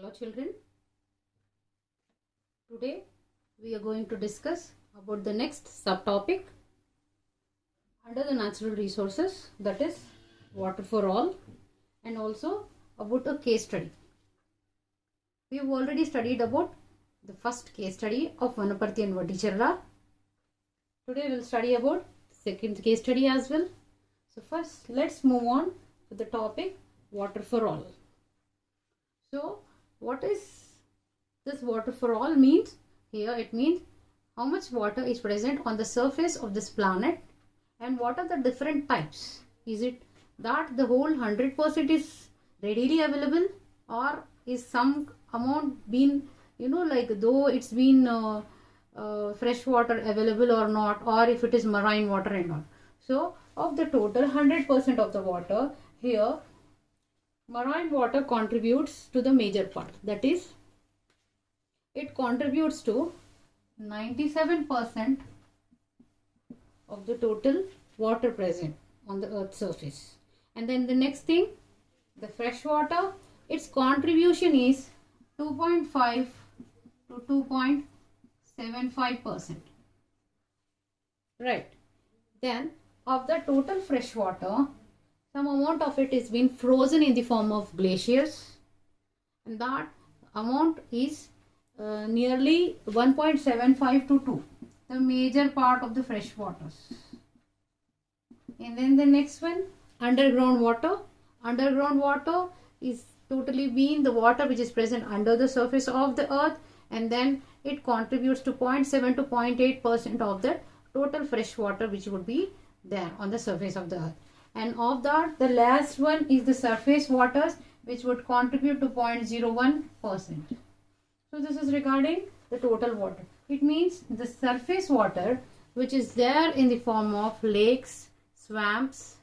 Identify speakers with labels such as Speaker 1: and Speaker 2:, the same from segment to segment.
Speaker 1: Hello children, today we are going to discuss about the next subtopic under the natural resources, that is water for all, and also about a case study. We have already studied about the first case study of Vanaparthi and Vadicherla. Today we will study about the second case study as well. So first let's move on to the topic water for all. So what is this water for all means? Here it means how much water is present on the surface of this planet and what are the different types. Is it that the whole 100% is readily available, or is some amount been, like though it's been fresh water available or not, or if it is marine water and all. So of the total 100% of the water, here marine water contributes to the major part, that is it contributes to 97% of the total water present on the earth's surface. And then the next thing, the fresh water, its contribution is 2.5 to 2.75%. Right. Then of the total fresh water, some amount of it is been frozen in the form of glaciers, and that amount is nearly 1.75 to 2, the major part of the fresh waters. And then the next one, underground water. Underground water is totally being the water which is present under the surface of the earth, and then it contributes to 0.7 to 0.8% of the total fresh water which would be there on the surface of the earth. And of that, the last one is the surface waters, which would contribute to 0.01%. So this is regarding the total water. It means the surface water which is there in the form of lakes, swamps,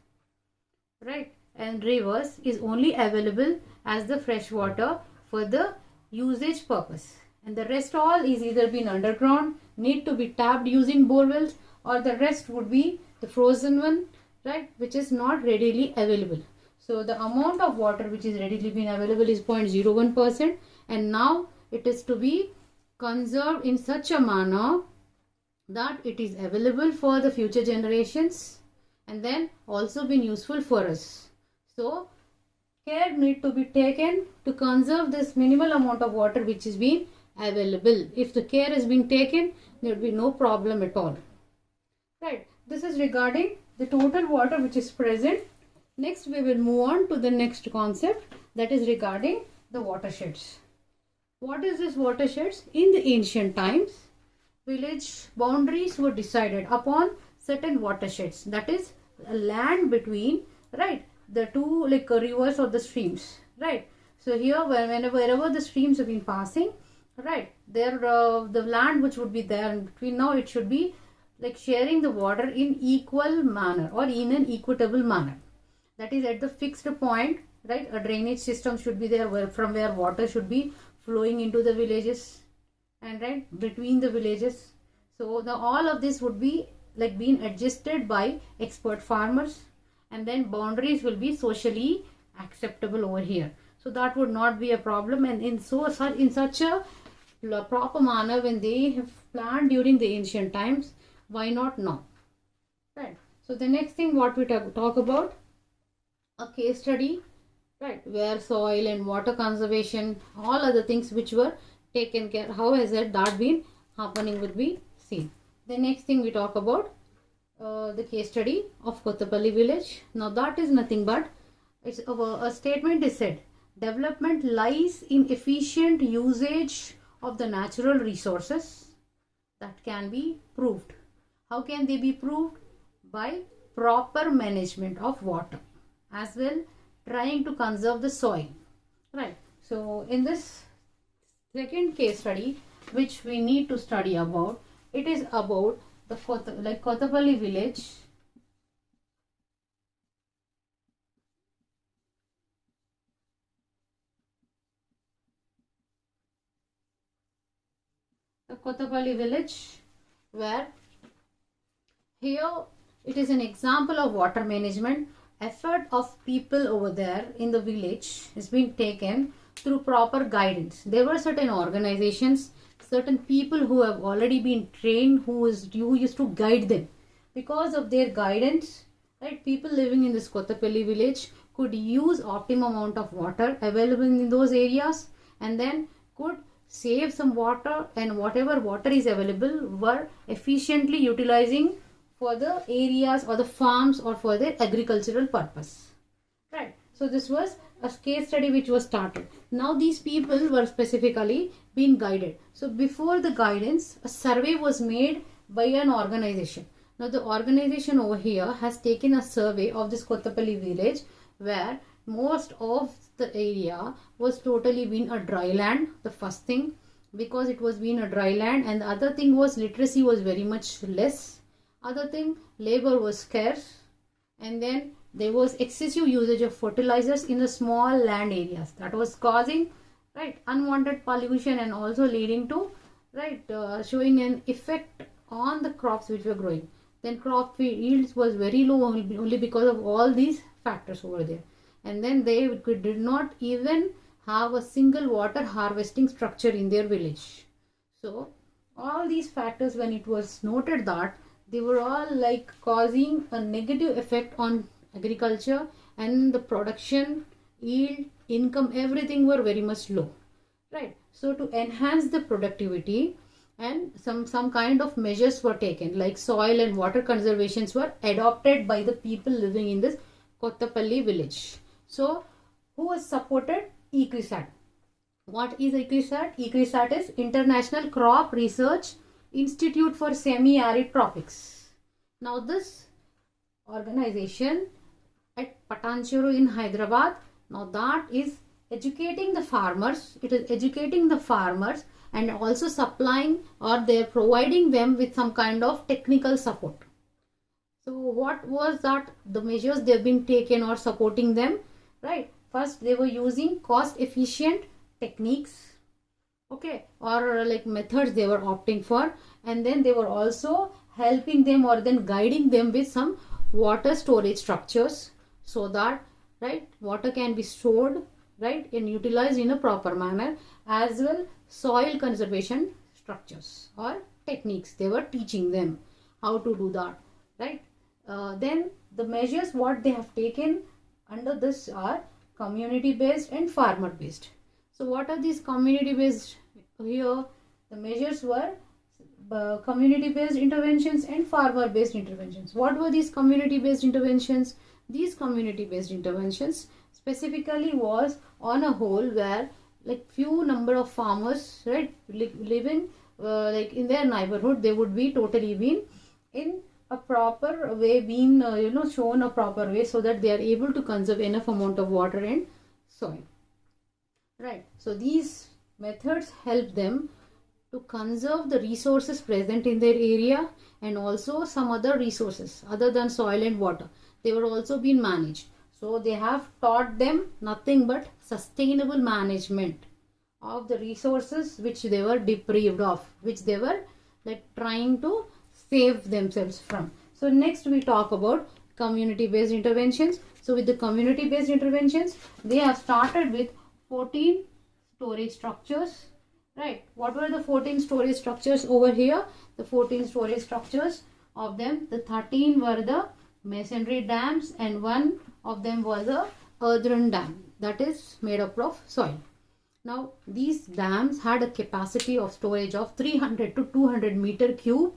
Speaker 1: right, and rivers is only available as the fresh water for the usage purpose. And the rest all is either been underground, need to be tapped using bore wells, or the rest would be the frozen one, right, which is not readily available. So the amount of water which is readily been available is 0.01%, and now it is to be conserved in such a manner that it is available for the future generations and then also been useful for us. So care need to be taken to conserve this minimal amount of water which is being available. If the care is being taken, there will be no problem at all. Right, this is regarding the total water which is present. Next we will move on to the next concept, that is regarding the watersheds. What is this watersheds? In the ancient times, village boundaries were decided upon certain watersheds, that is a land between, right, the two like rivers or the streams, right. So here wherever the streams have been passing, right, there the land which would be there in between, now it should be like sharing the water in equal manner or in an equitable manner, that is at the fixed point, right. A drainage system should be there from where water should be flowing into the villages and right between the villages. So all of this would be like being adjusted by expert farmers, and then boundaries will be socially acceptable over here, so that would not be a problem. And in such a proper manner when they have planned during the ancient times, why not now, right. So the next thing what we talk about, a case study, right, where soil and water conservation, all other things which were taken care, how has that been happening would be seen. The next thing we talk about the case study of Kottapalli village. Now that is nothing but it's a statement is said, development lies in efficient usage of the natural resources that can be proved. How can they be proved? By proper management of water, as well trying to conserve the soil, right. So in this second case study which we need to study about, it is about the Kottapalli village, where here it is an example of water management. Effort of people over there in the village is being taken through proper guidance. There were certain organizations, certain people who have already been trained, who used to guide them. Because of their guidance, right, people living in this Kottapalli village could use optimum amount of water available in those areas, and then could save some water, and whatever water is available were efficiently utilizing for the areas or the farms or for their agricultural purpose. Right. So this was a case study which was started. Now these people were specifically being guided. So before the guidance, a survey was made by an organization. Now the organization over here has taken a survey of this Kottapalli village, where most of the area was totally been a dry land. The first thing, because it was being a dry land, and the other thing was literacy was very much less. Other thing, labor was scarce, and then there was excessive usage of fertilizers in the small land areas that was causing, right, unwanted pollution, and also leading to, right, showing an effect on the crops which were growing. Then crop yields was very low only because of all these factors over there. And then they did not even have a single water harvesting structure in their village. So all these factors, when it was noted that they were all like causing a negative effect on agriculture, and the production, yield, income, everything were very much low, right? So to enhance the productivity, and some kind of measures were taken, like soil and water conservations were adopted by the people living in this Kottapalli village. So who was supported? ICRISAT. What is ICRISAT? ICRISAT is International Crop Research Institute for Semi-Arid Tropics. Now this organization at Patancheru in Hyderabad, now that is educating the farmers. It is educating the farmers and also supplying, or they are providing them with some kind of technical support. So what was that? The measures they have been taken or supporting them, right? First, they were using cost efficient techniques, okay, or like methods they were opting for, and then they were also helping them or then guiding them with some water storage structures, so that, right, water can be stored, right, and utilized in a proper manner, as well soil conservation structures or techniques. They were teaching them how to do that, right? Then the measures what they have taken under this are community based and farmer based. So what are these community based? Here the measures were community based interventions and farmer based interventions. What were these community based interventions? These community based interventions specifically was on a whole where like few number of farmers, right, living like in their neighborhood, they would be totally been in a proper way, being shown a proper way, so that they are able to conserve enough amount of water and soil, right? So these methods help them to conserve the resources present in their area, and also some other resources other than soil and water. They were also being managed. So they have taught them nothing but sustainable management of the resources which they were deprived of, which they were like trying to save themselves from. So next we talk about community based interventions. So with the community based interventions, they have started with 14 storage structures, right? What were the 14 storage structures over here? The 14 storage structures, of them the 13 were the masonry dams, and one of them was a earthen dam that is made up of soil. Now these dams had a capacity of storage of 300 to 200 meter cube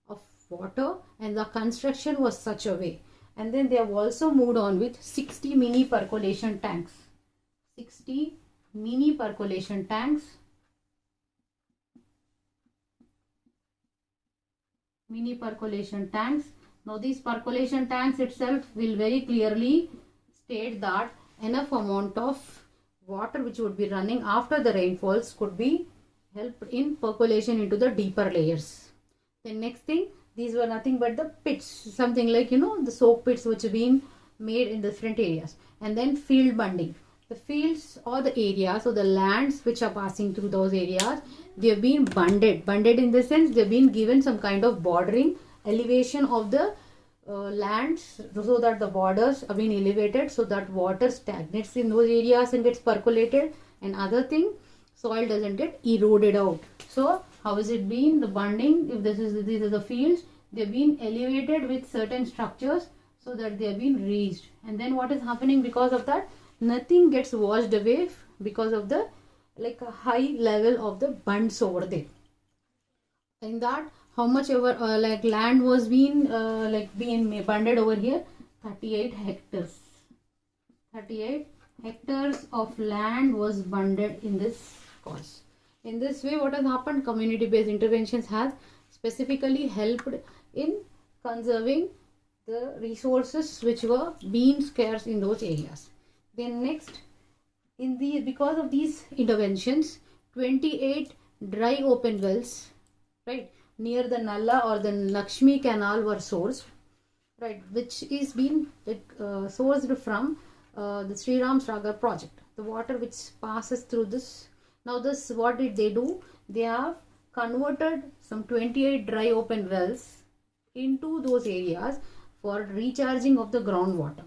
Speaker 1: of water, and the construction was such a way. And then they have also moved on with 60 mini percolation tanks. 60 mini percolation tanks. Mini percolation tanks. Now these percolation tanks itself will very clearly state that enough amount of water which would be running after the rainfalls could be helped in percolation into the deeper layers. The next thing, these were nothing but the pits, something like the soak pits which have been made in different areas. And then field bunding. The fields or the areas or the lands which are passing through those areas, they have been bunded. Bunded in the sense they have been given some kind of bordering elevation of the lands, so that the borders have been elevated, so that water stagnates in those areas and gets percolated. And other thing, soil doesn't get eroded out. So how is it been? The bunding, if these are the fields, they've been elevated with certain structures so that they have been raised. And then what is happening because of that? Nothing gets washed away because of the like a high level of the bunds over there. In that, how much ever like land was being bunded over here? 38 hectares. 38 hectares of land was bunded in this cause. In this way, what has happened? Community-based interventions has specifically helped in conserving the resources which were being scarce in those areas. Then next, because of these interventions, 28 dry open wells, right, near the Nalla or the Lakshmi canal were sourced, right, which is being sourced from the Sri Ram Sagar project. The water which passes through this. Now this, what did they do? They have converted some 28 dry open wells into those areas for recharging of the groundwater.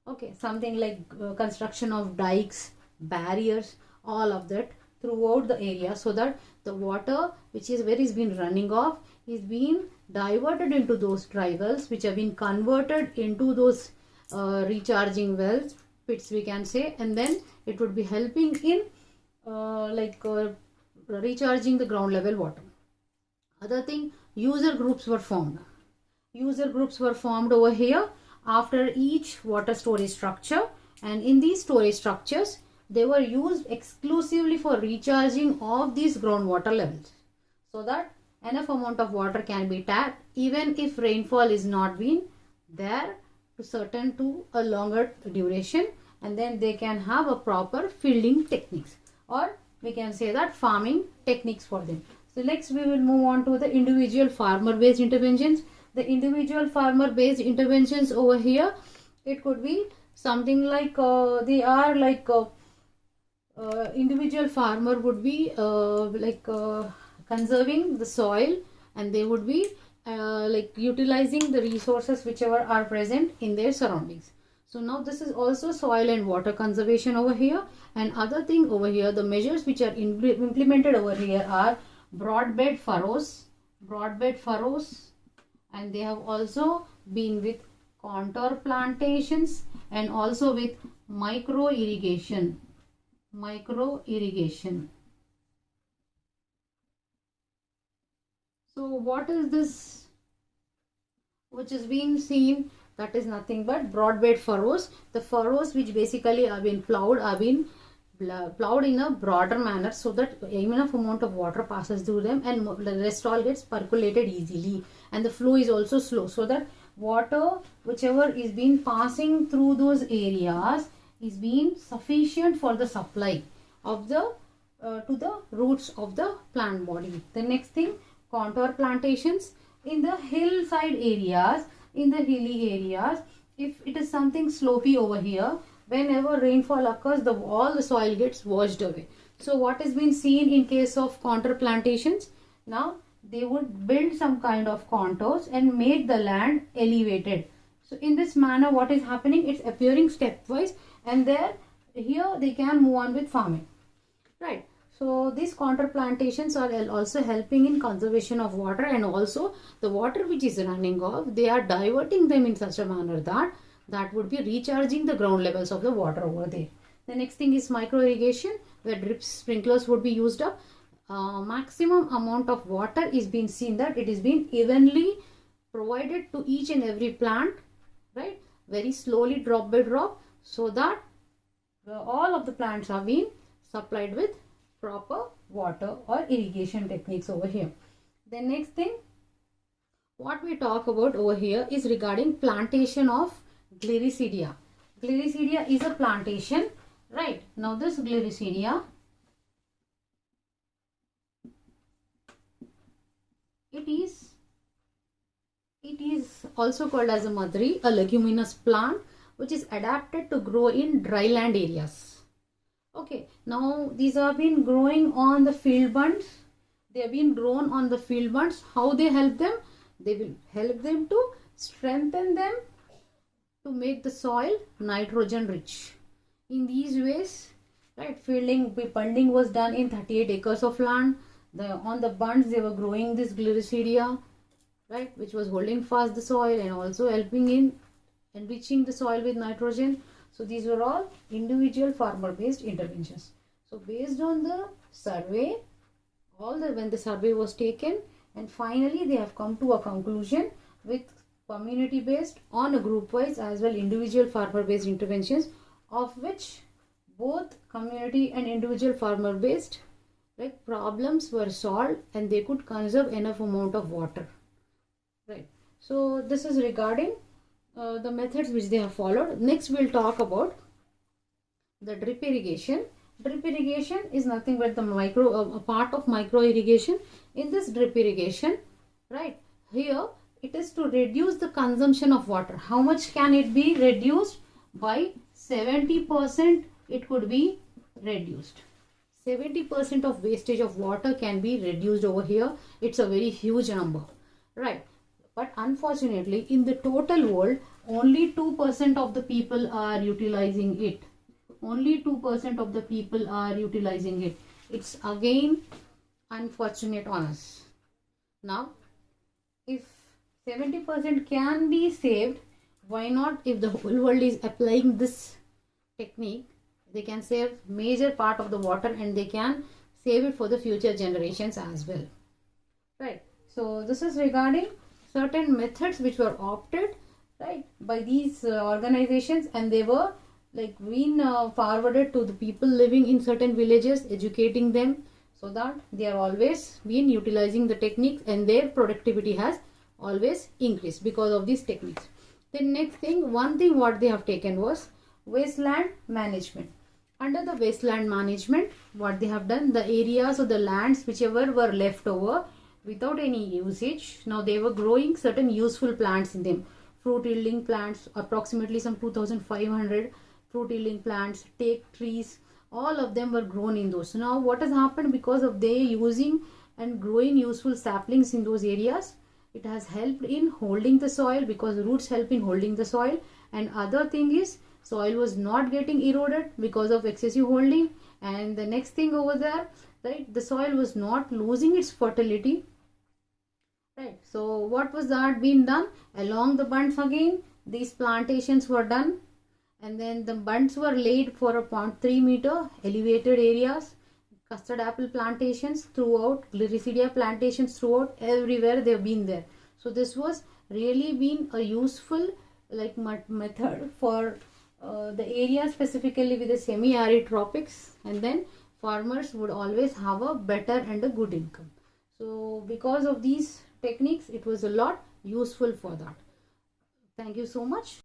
Speaker 1: Okay, something like construction of dikes, barriers, all of that throughout the area, so that the water which is where is been running off is being diverted into those dry wells, which have been converted into those recharging wells, pits we can say, and then it would be helping in recharging the ground level water. Other thing, user groups were formed. User groups were formed over here after each water storage structure, and in these storage structures they were used exclusively for recharging of these groundwater levels, so that enough amount of water can be tapped even if rainfall is not being there to a longer duration, and then they can have a proper fielding techniques, or we can say that farming techniques for them. So next we will move on to the individual farmer based interventions. The individual farmer based interventions over here, it could be something like individual farmer would be conserving the soil, and they would be utilizing the resources whichever are present in their surroundings. So now this is also soil and water conservation over here. And other thing over here, the measures which are implemented over here are broadbed furrows, and they have also been with contour plantations and also with micro irrigation. So what is this which is being seen? That is nothing but broadbed furrows. The furrows which basically have been plowed in a broader manner, so that enough amount of water passes through them and the rest all gets percolated easily, and the flow is also slow, so that water whichever is being passing through those areas is being sufficient for the supply of the to the roots of the plant body. The next thing, contour plantations in the hillside areas, in the hilly areas. If it is something slopey over here, whenever rainfall occurs, all the soil gets washed away. So what has been seen in case of contour plantations? Now they would build some kind of contours and make the land elevated. So in this manner, what is happening? It's appearing stepwise, and here they can move on with farming, right? So these contour plantations are also helping in conservation of water, and also the water which is running off, they are diverting them in such a manner that would be recharging the ground levels of the water over there. The next thing is micro irrigation, where drip sprinklers would be used up. Maximum amount of water is being seen that it is being evenly provided to each and every plant, right? Very slowly, drop by drop, so that all of the plants are being supplied with proper water or irrigation techniques over here. The next thing what we talk about over here is regarding plantation of Gliricidia. Gliricidia is a plantation, right? Now this Gliricidia, it is also called as a madri, a leguminous plant which is adapted to grow in dry land areas. Okay, now these have been growing on the field bunds. They have been grown on the field bunds. How they help them? They will help them to strengthen them to make the soil nitrogen rich. In these ways, right? Bunding was done in 38 acres of land. On the bunds they were growing this Gliricidia, right, which was holding fast the soil and also helping in enriching the soil with nitrogen. So these were all individual farmer based interventions. So based on the survey, when the survey was taken, and finally they have come to a conclusion with community based, on a group wise as well individual farmer based interventions, of which both community and individual farmer based problems were solved and they could conserve enough amount of water, right? So this is regarding the methods which they have followed. Next we'll talk about the drip irrigation. Drip irrigation is nothing but the a part of micro irrigation. In this drip irrigation, right, here it is to reduce the consumption of water. How much can it be reduced? By 70% it could be reduced. 70% of wastage of water can be reduced over here. It's a very huge number, right? But unfortunately in the total world only 2% of the people are utilizing it. Only 2% of the people are utilizing it. It's again unfortunate on us. Now if 70% can be saved, why not? If the whole world is applying this technique, they can save major part of the water and they can save it for the future generations as well, right? So this is regarding certain methods which were opted, right, by these organizations, and they were being forwarded to the people living in certain villages, educating them so that they are always been utilizing the techniques and their productivity has always increased because of these techniques. The next thing, one thing what they have taken was wasteland management. Under the wasteland management, what they have done, the areas or the lands whichever were left over without any usage, now they were growing certain useful plants in them. Fruit yielding plants, approximately some 2500 fruit yielding plants, teak trees, all of them were grown in those. So now what has happened, because of they using and growing useful saplings in those areas, it has helped in holding the soil, because roots help in holding the soil. And other thing is, soil was not getting eroded because of excessive holding. And the next thing over there, right, the soil was not losing its fertility, right? So what was that being done? Along the bunds again, these plantations were done, and then the bunds were laid for a 0.3 meter elevated areas. Custard apple plantations throughout, Gliricidia plantations throughout, everywhere they've been there. So this was really been a useful method for the area specifically with the semi-arid tropics, and then farmers would always have a better and a good income. So because of these techniques, it was a lot useful for that. Thank you so much.